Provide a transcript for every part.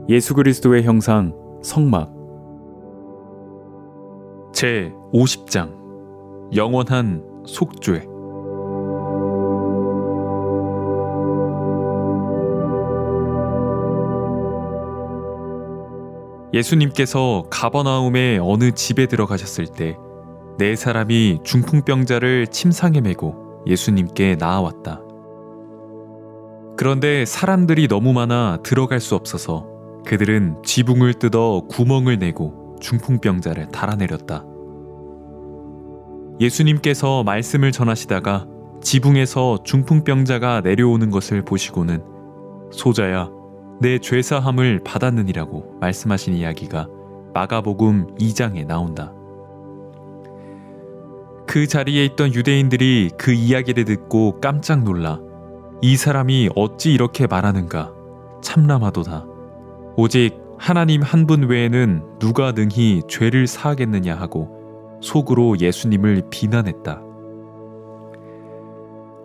예수 그리스도의 형상 성막 제 50장 영원한 속죄. 예수님께서 가버나움의 어느 집에 들어가셨을 때 네 사람이 중풍병자를 침상에 메고 예수님께 나아왔다. 그런데 사람들이 너무 많아 들어갈 수 없어서 그들은 지붕을 뜯어 구멍을 내고 중풍병자를 달아내렸다. 예수님께서 말씀을 전하시다가 지붕에서 중풍병자가 내려오는 것을 보시고는 소자야, 내 죄사함을 받았느니라고 말씀하신 이야기가 마가복음 2장에 나온다. 그 자리에 있던 유대인들이 그 이야기를 듣고 깜짝 놀라 이 사람이 어찌 이렇게 말하는가 참람하도다. 오직 하나님 한 분 외에는 누가 능히 죄를 사하겠느냐 하고 속으로 예수님을 비난했다.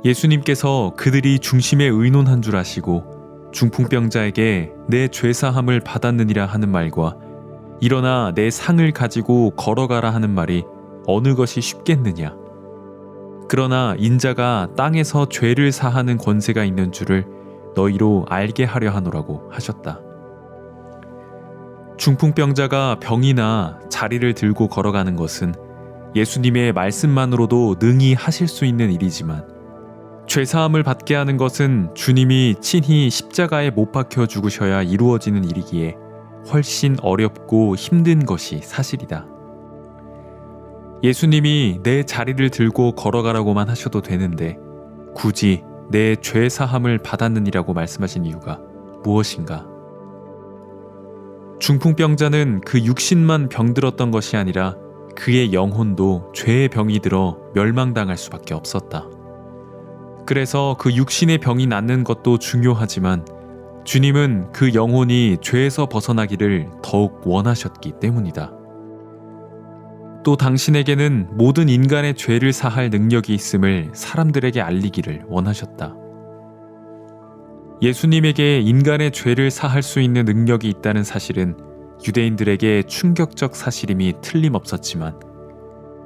예수님께서 그들이 중심에 의논한 줄 아시고 중풍병자에게 내 죄사함을 받았느니라 하는 말과 일어나 내 상을 가지고 걸어가라 하는 말이 어느 것이 쉽겠느냐. 그러나 인자가 땅에서 죄를 사하는 권세가 있는 줄을 너희로 알게 하려 하노라고 하셨다. 중풍병자가 병이나 자리를 들고 걸어가는 것은 예수님의 말씀만으로도 능히 하실 수 있는 일이지만 죄사함을 받게 하는 것은 주님이 친히 십자가에 못 박혀 죽으셔야 이루어지는 일이기에 훨씬 어렵고 힘든 것이 사실이다. 예수님이 내 자리를 들고 걸어가라고만 하셔도 되는데 굳이 내 죄사함을 받았느니라고 말씀하신 이유가 무엇인가? 중풍병자는 그 육신만 병들었던 것이 아니라 그의 영혼도 죄의 병이 들어 멸망당할 수밖에 없었다. 그래서 그 육신의 병이 낫는 것도 중요하지만 주님은 그 영혼이 죄에서 벗어나기를 더욱 원하셨기 때문이다. 또 당신에게는 모든 인간의 죄를 사할 능력이 있음을 사람들에게 알리기를 원하셨다. 예수님에게 인간의 죄를 사할 수 있는 능력이 있다는 사실은 유대인들에게 충격적 사실임이 틀림없었지만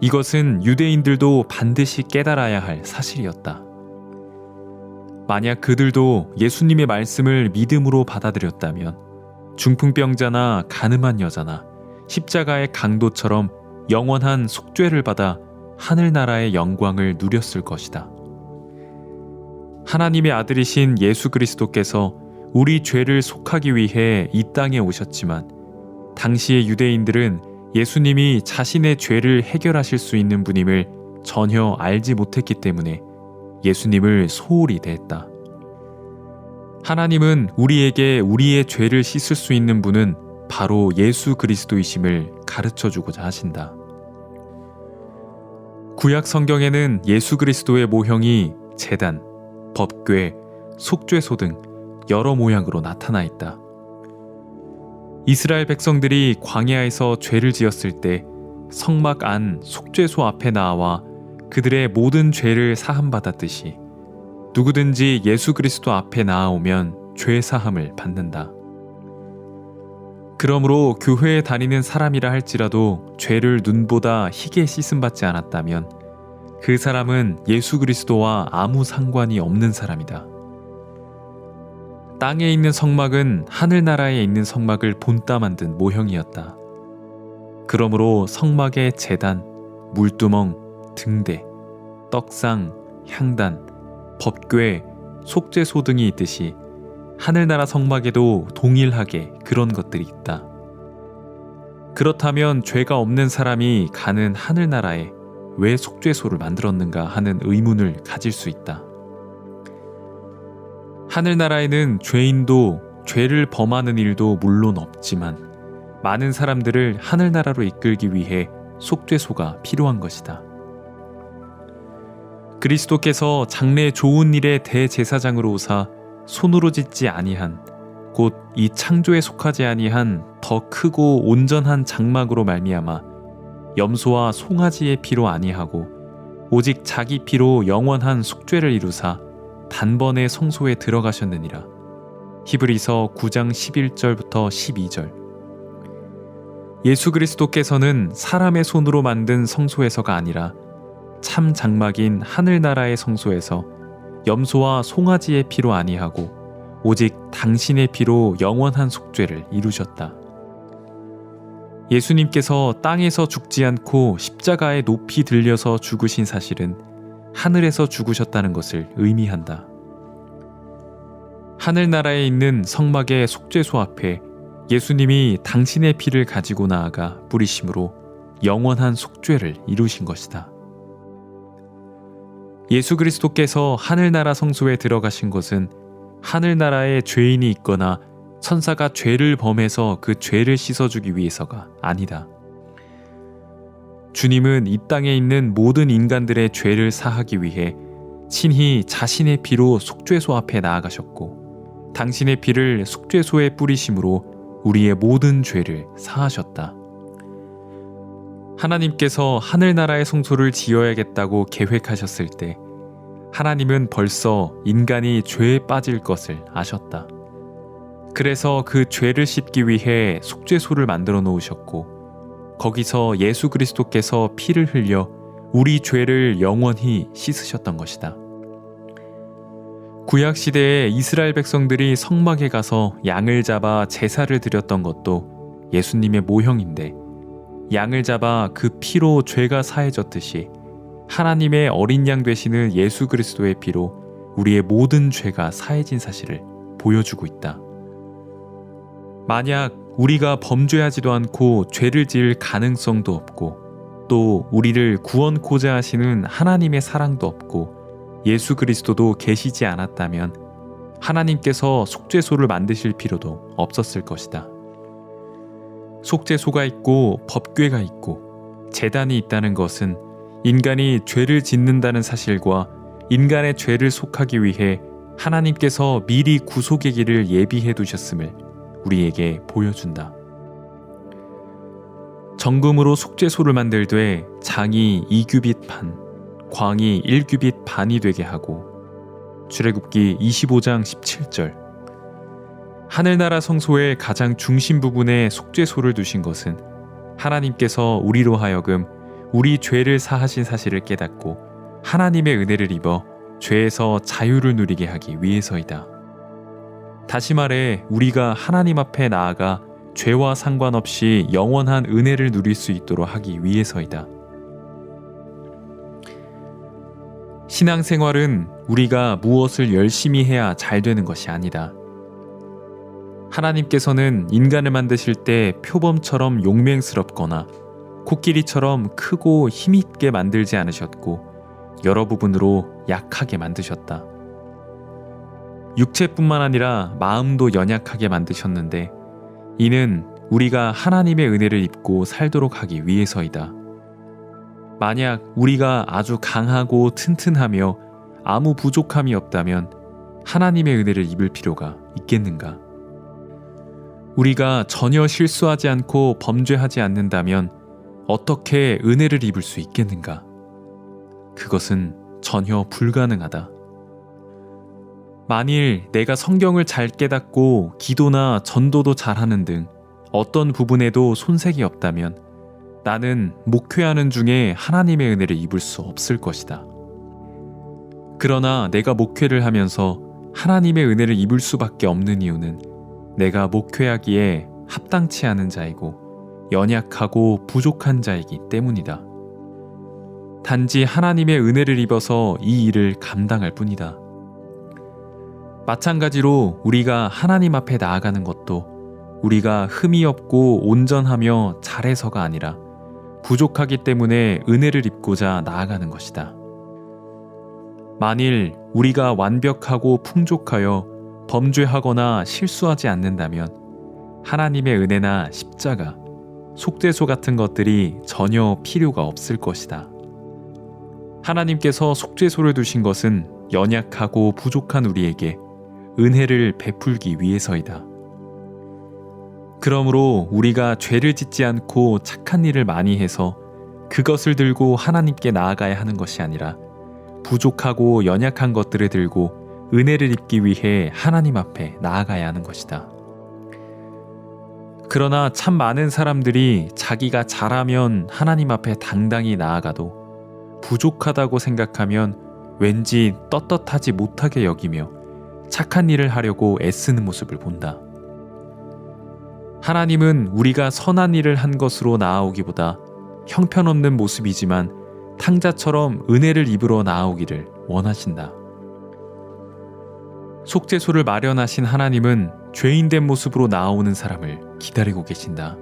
이것은 유대인들도 반드시 깨달아야 할 사실이었다. 만약 그들도 예수님의 말씀을 믿음으로 받아들였다면 중풍병자나 가늠한 여자나 십자가의 강도처럼 영원한 속죄를 받아 하늘나라의 영광을 누렸을 것이다. 하나님의 아들이신 예수 그리스도께서 우리 죄를 속하기 위해 이 땅에 오셨지만 당시의 유대인들은 예수님이 자신의 죄를 해결하실 수 있는 분임을 전혀 알지 못했기 때문에 예수님을 소홀히 대했다. 하나님은 우리에게 우리의 죄를 씻을 수 있는 분은 바로 예수 그리스도이심을 가르쳐주고자 하신다. 구약 성경에는 예수 그리스도의 모형이 제단, 법궤, 속죄소 등 여러 모양으로 나타나 있다. 이스라엘 백성들이 광야에서 죄를 지었을 때 성막 안 속죄소 앞에 나와 그들의 모든 죄를 사함받았듯이 누구든지 예수 그리스도 앞에 나아오면 죄 사함을 받는다. 그러므로 교회에 다니는 사람이라 할지라도 죄를 눈보다 희게 씻음받지 않았다면 그 사람은 예수 그리스도와 아무 상관이 없는 사람이다. 땅에 있는 성막은 하늘나라에 있는 성막을 본따 만든 모형이었다. 그러므로 성막의 제단, 물두멍, 등대, 떡상, 향단, 법궤, 속죄소 등이 있듯이 하늘나라 성막에도 동일하게 그런 것들이 있다. 그렇다면 죄가 없는 사람이 가는 하늘나라에 왜 속죄소를 만들었는가 하는 의문을 가질 수 있다. 하늘나라에는 죄인도 죄를 범하는 일도 물론 없지만 많은 사람들을 하늘나라로 이끌기 위해 속죄소가 필요한 것이다. 그리스도께서 장래 좋은 일의 대제사장으로 오사 손으로 짓지 아니한 곧 이 창조에 속하지 아니한 더 크고 온전한 장막으로 말미암아 염소와 송아지의 피로 아니하고 오직 자기 피로 영원한 속죄를 이루사 단번에 성소에 들어가셨느니라. 히브리서 9장 11절부터 12절. 예수 그리스도께서는 사람의 손으로 만든 성소에서가 아니라 참 장막인 하늘나라의 성소에서 염소와 송아지의 피로 아니하고 오직 당신의 피로 영원한 속죄를 이루셨다. 예수님께서 땅에서 죽지 않고 십자가에 높이 들려서 죽으신 사실은 하늘에서 죽으셨다는 것을 의미한다. 하늘나라에 있는 성막의 속죄소 앞에 예수님이 당신의 피를 가지고 나아가 뿌리심으로 영원한 속죄를 이루신 것이다. 예수 그리스도께서 하늘나라 성소에 들어가신 것은 하늘나라에 죄인이 있거나 천사가 죄를 범해서 그 죄를 씻어주기 위해서가 아니다. 주님은 이 땅에 있는 모든 인간들의 죄를 사하기 위해 친히 자신의 피로 속죄소 앞에 나아가셨고 당신의 피를 속죄소에 뿌리심으로 우리의 모든 죄를 사하셨다. 하나님께서 하늘나라의 성소를 지어야겠다고 계획하셨을 때 하나님은 벌써 인간이 죄에 빠질 것을 아셨다. 그래서 그 죄를 씻기 위해 속죄소를 만들어 놓으셨고 거기서 예수 그리스도께서 피를 흘려 우리 죄를 영원히 씻으셨던 것이다. 구약시대에 이스라엘 백성들이 성막에 가서 양을 잡아 제사를 드렸던 것도 예수님의 모형인데 양을 잡아 그 피로 죄가 사해졌듯이 하나님의 어린 양 되시는 예수 그리스도의 피로 우리의 모든 죄가 사해진 사실을 보여주고 있다. 만약 우리가 범죄하지도 않고 죄를 지을 가능성도 없고 또 우리를 구원코자 하시는 하나님의 사랑도 없고 예수 그리스도도 계시지 않았다면 하나님께서 속죄소를 만드실 필요도 없었을 것이다. 속죄소가 있고 법궤가 있고 제단이 있다는 것은 인간이 죄를 짓는다는 사실과 인간의 죄를 속하기 위해 하나님께서 미리 구속의 길을 예비해 두셨음을 우리에게 보여준다. 정금으로 속죄소를 만들되 장이 2규빗 반, 광이 1규빗 반이 되게 하고 출애굽기 25장 17절. 하늘나라 성소의 가장 중심 부분에 속죄소를 두신 것은 하나님께서 우리로 하여금 우리 죄를 사하신 사실을 깨닫고 하나님의 은혜를 입어 죄에서 자유를 누리게 하기 위해서이다. 다시 말해 우리가 하나님 앞에 나아가 죄와 상관없이 영원한 은혜를 누릴 수 있도록 하기 위해서이다. 신앙생활은 우리가 무엇을 열심히 해야 잘 되는 것이 아니다. 하나님께서는 인간을 만드실 때 표범처럼 용맹스럽거나 코끼리처럼 크고 힘있게 만들지 않으셨고 여러 부분으로 약하게 만드셨다. 육체뿐만 아니라 마음도 연약하게 만드셨는데 이는 우리가 하나님의 은혜를 입고 살도록 하기 위해서이다. 만약 우리가 아주 강하고 튼튼하며 아무 부족함이 없다면 하나님의 은혜를 입을 필요가 있겠는가? 우리가 전혀 실수하지 않고 범죄하지 않는다면 어떻게 은혜를 입을 수 있겠는가? 그것은 전혀 불가능하다. 만일 내가 성경을 잘 깨닫고 기도나 전도도 잘하는 등 어떤 부분에도 손색이 없다면 나는 목회하는 중에 하나님의 은혜를 입을 수 없을 것이다. 그러나 내가 목회를 하면서 하나님의 은혜를 입을 수밖에 없는 이유는 내가 목회하기에 합당치 않은 자이고 연약하고 부족한 자이기 때문이다. 단지 하나님의 은혜를 입어서 이 일을 감당할 뿐이다. 마찬가지로 우리가 하나님 앞에 나아가는 것도 우리가 흠이 없고 온전하며 잘해서가 아니라 부족하기 때문에 은혜를 입고자 나아가는 것이다. 만일 우리가 완벽하고 풍족하여 범죄하거나 실수하지 않는다면 하나님의 은혜나 십자가, 속죄소 같은 것들이 전혀 필요가 없을 것이다. 하나님께서 속죄소를 두신 것은 연약하고 부족한 우리에게 은혜를 베풀기 위해서이다. 그러므로 우리가 죄를 짓지 않고 착한 일을 많이 해서 그것을 들고 하나님께 나아가야 하는 것이 아니라 부족하고 연약한 것들을 들고 은혜를 입기 위해 하나님 앞에 나아가야 하는 것이다. 그러나 참 많은 사람들이 자기가 잘하면 하나님 앞에 당당히 나아가도 부족하다고 생각하면 왠지 떳떳하지 못하게 여기며 착한 일을 하려고 애쓰는 모습을 본다. 하나님은 우리가 선한 일을 한 것으로 나아오기보다 형편없는 모습이지만 탕자처럼 은혜를 입으러 나아오기를 원하신다. 속죄소를 마련하신 하나님은 죄인된 모습으로 나아오는 사람을 기다리고 계신다.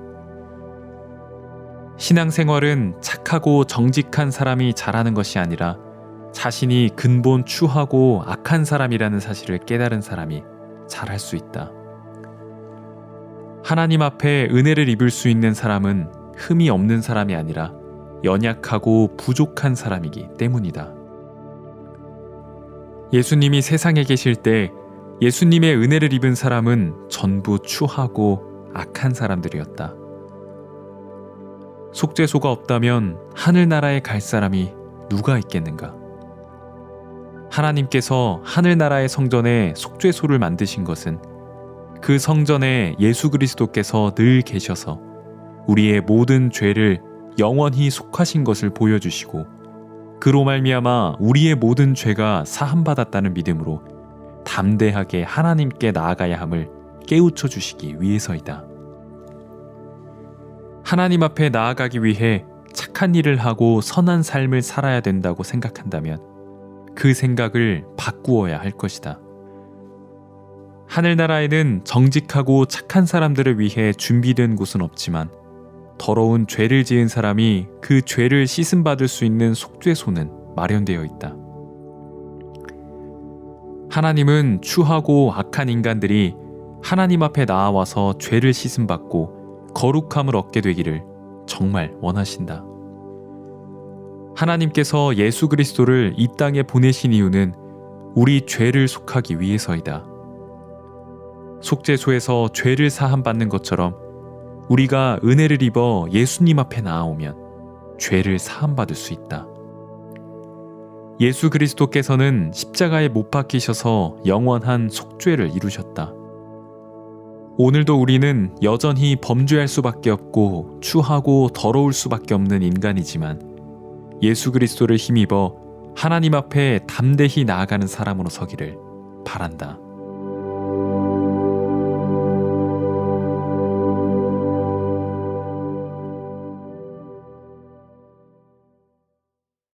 신앙생활은 착하고 정직한 사람이 잘하는 것이 아니라 자신이 근본 추하고 악한 사람이라는 사실을 깨달은 사람이 잘할 수 있다. 하나님 앞에 은혜를 입을 수 있는 사람은 흠이 없는 사람이 아니라 연약하고 부족한 사람이기 때문이다. 예수님이 세상에 계실 때 예수님의 은혜를 입은 사람은 전부 추하고 악한 사람들이었다. 속죄소가 없다면 하늘나라에 갈 사람이 누가 있겠는가? 하나님께서 하늘나라의 성전에 속죄소를 만드신 것은 그 성전에 예수 그리스도께서 늘 계셔서 우리의 모든 죄를 영원히 속하신 것을 보여주시고 그로 말미암아 우리의 모든 죄가 사함받았다는 믿음으로 담대하게 하나님께 나아가야 함을 깨우쳐 주시기 위해서이다. 하나님 앞에 나아가기 위해 착한 일을 하고 선한 삶을 살아야 된다고 생각한다면 그 생각을 바꾸어야 할 것이다. 하늘나라에는 정직하고 착한 사람들을 위해 준비된 곳은 없지만 더러운 죄를 지은 사람이 그 죄를 씻음받을 수 있는 속죄소는 마련되어 있다. 하나님은 추하고 악한 인간들이 하나님 앞에 나아와서 죄를 씻음받고 거룩함을 얻게 되기를 정말 원하신다. 하나님께서 예수 그리스도를 이 땅에 보내신 이유는 우리 죄를 속하기 위해서이다. 속죄소에서 죄를 사함받는 것처럼 우리가 은혜를 입어 예수님 앞에 나아오면 죄를 사함받을 수 있다. 예수 그리스도께서는 십자가에 못 박히셔서 영원한 속죄를 이루셨다. 오늘도 우리는 여전히 범죄할 수밖에 없고 추하고 더러울 수밖에 없는 인간이지만 예수 그리스도를 힘입어 하나님 앞에 담대히 나아가는 사람으로 서기를 바란다.